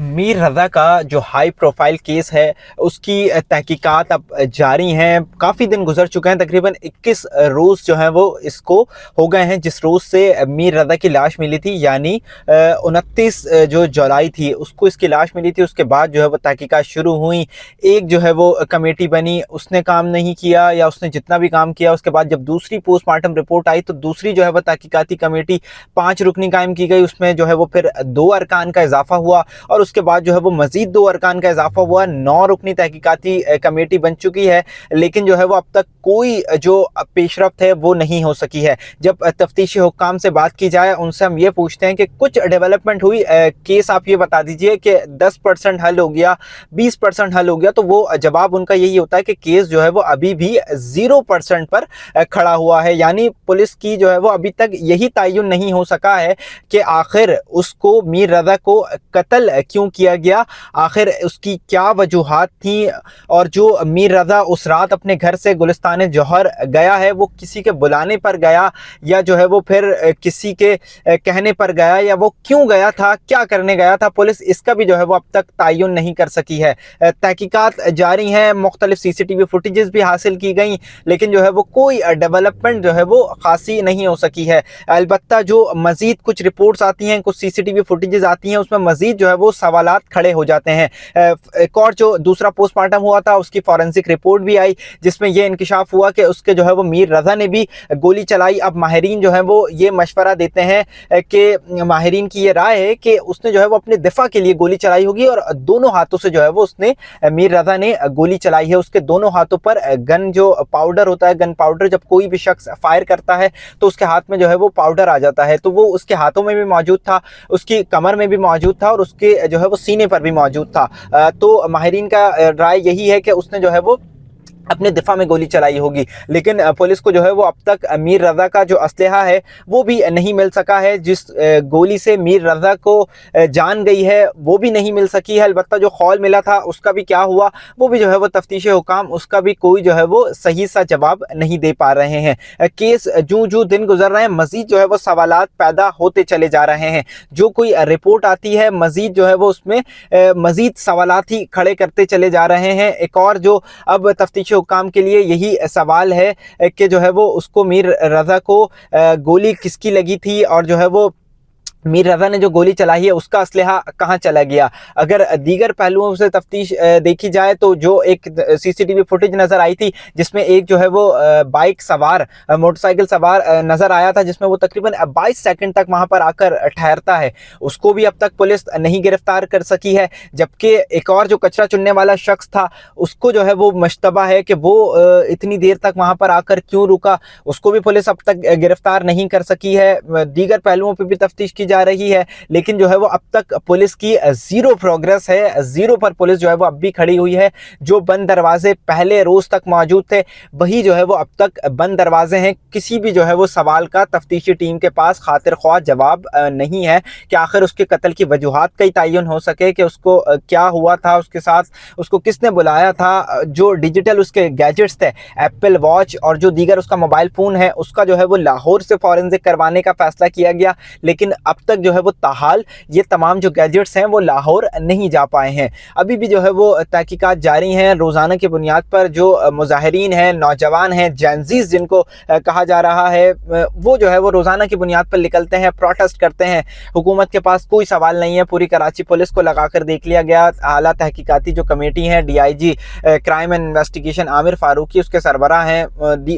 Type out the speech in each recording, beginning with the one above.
मीर रज़ा का जो high profile case है उसकी तहकीकात अब जारी हैं। काफ़ी दिन गुजर चुके हैं, तकरीबन 21 रोज़ जो हैं वो इसको हो गए हैं जिस रोज़ से मीर रज़ा की लाश मिली थी, यानी 29 जो जुलाई थी उसको इसकी लाश मिली थी। उसके बाद जो है वो तहकीकात शुरू हुई। एक जो है वो कमेटी बनी, उसने काम नहीं किया या उसने जितना भी काम किया, उसके बाद जब दूसरी पोस्टमार्टम रिपोर्ट आई तो दूसरी जो है वो तहकीकाती कमेटी 5 रुकनी कायम की गई। उसमें जो है वो फिर 2 अरकान का इजाफा हुआ और उसके बाद जो है वो मजीद 2 अरकान का इजाफा हुआ। 9 रुकनी तहकीकाती कमेटी बन चुकी है, लेकिन जो है वो अब तक कोई जो पेशरफ्त है वो नहीं हो सकी है। जब तफ्तीशी हुक्काम से बात की जाए, उनसे हम ये पूछते हैं कि कुछ डेवलपमेंट हुई, केस आप ये बता दीजिए कि 10% हल हो गया, 20% हल हो गया, तो वो जवाब उनका यही होता है कि केस जो है वो अभी भी 0% पर खड़ा हुआ है। यानी पुलिस की जो है वो अभी तक यही तयन नहीं हो सका है कि आखिर उसको, मीर रज़ा को कत्ल क्यों किया गया, आखिर उसकी क्या वजूहात थी, और जो मीर रज़ा उस रात अपने घर से गुलिस्तान जौहर गया है वो किसी के बुलाने पर गया या जो है वो फिर किसी के कहने पर गया, या वो क्यों गया था, क्या करने गया था, पुलिस इसका भी जो है वो अब तक तयन नहीं कर सकी है। तहकीकात जारी हैं, मुख्तलिफ CCTV फुटेजेस भी हासिल की गई, लेकिन जो है वो कोई डेवलपमेंट जो है वो खासी नहीं हो सकी है। अलबत्ता जो मज़ीद कुछ रिपोर्ट्स आती हैं, कुछ CCTV फुटेजेस आती हैं, उसमें मज़ीद जो है वो सवालात खड़े हो जाते हैं। एक और जो दूसरा पोस्टमार्टम हुआ था उसकी फॉरेंसिक रिपोर्ट भी आई, जिसमें यह इंकिशाफ हुआ कि उसके जो है वो मीर रज़ा ने भी गोली चलाई। अब माहिरीन जो है वो ये मशवरा देते हैं कि माहिरीन की ये राय है कि उसने जो है वो अपने दिफा के लिए गोली चलाई होगी, और दोनों हाथों से जो है वो उसने, मीर रज़ा ने गोली चलाई है। उसके दोनों हाथों पर गन जो पाउडर होता है, गन पाउडर, जब कोई भी शख्स फायर करता है तो उसके हाथ में जो है वो पाउडर आ जाता है, तो वो उसके हाथों में भी मौजूद था, उसकी कमर में भी मौजूद था, और उसके जो है वो सीने पर भी मौजूद था। तो माहिरीन का राय यही है कि उसने जो है वो अपने दिफा में गोली चलाई होगी। लेकिन पुलिस को जो है वो अब तक मीर रज़ा का जो असलहा है वो भी नहीं मिल सका है। जिस गोली से मीर रज़ा को जान गई है वो भी नहीं मिल सकी है। अलबत्ता जो खौल मिला था उसका भी क्या हुआ, वो भी जो है वो तफ्तीशी हुकाम उसका भी कोई जो है वो सही सा जवाब नहीं दे पा रहे हैं। केस जूं जूं दिन गुजर रहे हैं, मजीद जो है वो सवालात पैदा होते चले जा रहे हैं। जो कोई रिपोर्ट आती है, मजीद जो है वो उसमें मजीद सवालात ही खड़े करते चले जा रहे हैं। एक और जो अब तफ्तीशी हुक्काम के लिए यही सवाल है कि जो है वो उसको, मीर रज़ा को गोली किसकी लगी थी, और जो है वो मीर रज़ा ने जो गोली चलाई है उसका असलहा कहाँ चला गया। अगर दीगर पहलुओं से तफ्तीश देखी जाए तो जो एक CCTV फुटेज नज़र आई थी जिसमें एक जो है वो बाइक सवार, मोटरसाइकिल सवार नज़र आया था, जिसमें वो तकरीबन 22 सेकंड तक वहाँ पर आकर ठहरता है, उसको भी अब तक पुलिस नहीं गिरफ्तार कर सकी है। जबकि एक और जो कचरा चुनने वाला शख्स था उसको जो है वो मशतबा है कि वो इतनी देर तक वहाँ पर आकर क्यों रुका, उसको भी पुलिस अब तक गिरफ्तार नहीं कर सकी है। दीगर पहलुओं पर भी तफ्तीश की जा रही है, लेकिन जो है वो अब तक पुलिस की जीरो प्रोग्रेस है, जीरो पर पुलिस जो है वो अब भी खड़ी हुई है। जो बंद दरवाजे पहले रोज तक मौजूद थे वही जो है वो अब तक बंद दरवाजे हैं। किसी भी जो है वो सवाल का तफ्तीशी टीम के पास खातिर ख्वाह जवाब नहीं है कि आखिर उसके कत्ल की वजूहात का ही तयन हो सके कि उसको क्या हुआ था, उसके साथ उसको किसने बुलाया था। जो डिजिटल उसके गैजेट्स थे, एप्पल वॉच और जो दीगर उसका मोबाइल फ़ोन है, उसका जो है वो लाहौर से फॉरेंसिक करवाने का फैसला किया गया, लेकिन अब तक जो है वो ताहाल ये तमाम जो गैजेट्स हैं वो लाहौर नहीं जा पाए हैं। अभी भी जो है वो तहकीकात जारी हैं। रोज़ाना की बुनियाद पर जो मुजाहिरीन हैं, नौजवान हैं, जेनज़ीज़ जिनको कहा जा रहा है, वो जो है वो रोज़ाना की बुनियाद पर निकलते हैं, प्रोटेस्ट करते हैं। हुकूमत के पास कोई सवाल नहीं है। पूरी कराची पुलिस को लगा कर देख लिया गया। आला तहकीकाती जो कमेटी है, DIG crime and investigation Aamir Farooqui उसके सरबराह हैं,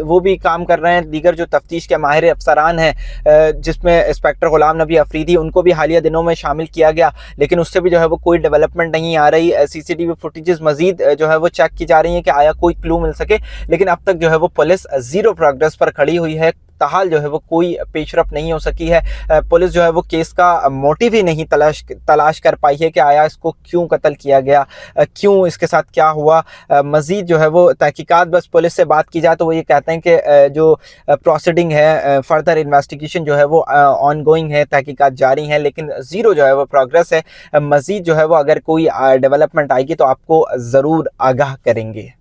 वो भी काम कर रहे हैं। दीगर जो तफ्तीश के माहिर अफसरान हैं, जिसमें इंस्पेक्टर गुलाम नबी अफरीदी, उनको भी हालिया दिनों में शामिल किया गया, लेकिन उससे भी जो है वो कोई डेवलपमेंट नहीं आ रही। CCTV फुटेजेस मजीद जो है वो चेक की जा रही है कि आया कोई क्लू मिल सके, लेकिन अब तक जो है वो पुलिस जीरो प्रोग्रेस पर खड़ी हुई है। ताहाल जो है वो कोई पेशरफ नहीं हो सकी है। पुलिस जो है वो केस का मोटिव ही नहीं तलाश कर पाई है कि आया इसको क्यों कत्ल किया गया, क्यों इसके साथ क्या हुआ। मजीद जो है वो तहकीकात, बस पुलिस से बात की जाए तो वो ये कहते हैं कि जो प्रोसीडिंग है, फर्दर इन्वेस्टिगेशन जो है वो ऑन गोइंग है, तहकीकात जारी हैं, लेकिन ज़ीरो जो है वो प्रोग्रेस है। मजीद जो है वो अगर कोई डेवलपमेंट आएगी तो आपको ज़रूर आगाह करेंगे।